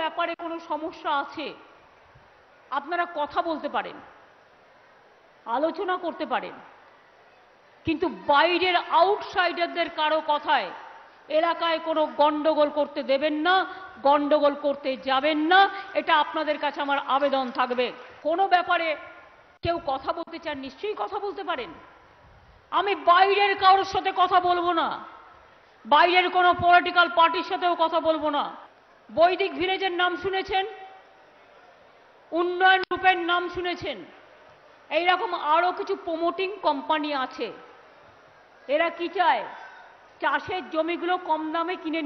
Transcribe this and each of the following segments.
ব্যাপারে কোনো সমস্যা আছে আপনারা কথা বলতে পারেন, আলোচনা করতে পারেন, কিন্তু বাইরের আউটসাইডারদের কারো কথায় এলাকায় কোনো গন্ডগোল করতে দেবেন না, গন্ডগোল করতে যাবেন না। এটা আপনাদের কাছে আমার আবেদন থাকবে। কোনো ব্যাপারে কেউ কথা বলতে চান নিশ্চয়ই কথা বলতে পারেন। আমি বাইরের কারোর সাথে কথা বলবো না, বাইরের কোনো পলিটিক্যাল পার্টির সাথেও কথা বলবো না। বৈদিক ভিলেজের নাম শুনেছেন, উন্নয়ন গ্রুপের নাম শুনেছেন, এইরকম আরো কিছু প্রমোটিং কোম্পানি আছে। এরা কি চায়? চাষের জমিগুলো কম দামে কিনে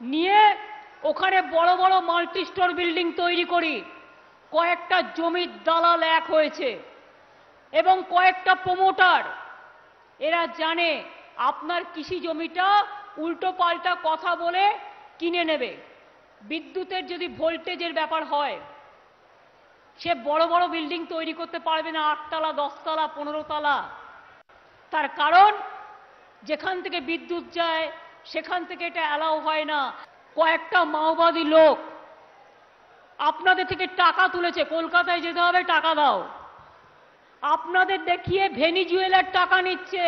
নিয়ে ওখানে বড় বড় মাল্টি স্টোর বিল্ডিং তৈরি করি। কয়েকটা জমির দালাল এক হয়েছে এবং কয়েকটা প্রমোটার। এরা জানে আপনার কৃষি জমিটা উল্টো পাল্টা কথা বলে কিনে নেবে। বিদ্যুতের যদি ভোল্টেজের ব্যাপার হয়, সে বড় বড় বিল্ডিং তৈরি করতে পারবে না, 8 তলা 10 তলা 15 তলা। তার কারণ যেখান থেকে বিদ্যুৎ যায় সেখান থেকে এটা অ্যালাউ হয় না। কয়েকটা মাওবাদী লোক আপনাদের থেকে টাকা তুলেছে, কলকাতায় যেতে হবে টাকা দাও, আপনাদের দেখিয়ে ভেনিজুয়েলার টাকা নিচ্ছে,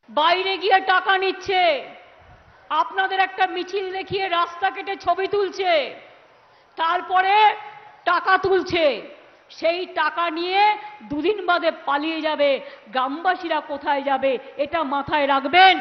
বাইরে গিয়ে টাকা নিচ্ছে, আপনাদের একটা মিছিল দেখিয়ে রাস্তা কেটে ছবি তুলছে, তারপরে টাকা তুলছে। সেই টাকা নিয়ে দুদিন বাদে পালিয়ে যাবে। গ্রামবাসীরা কোথায় যাবে এটা মাথায় রাখবেন।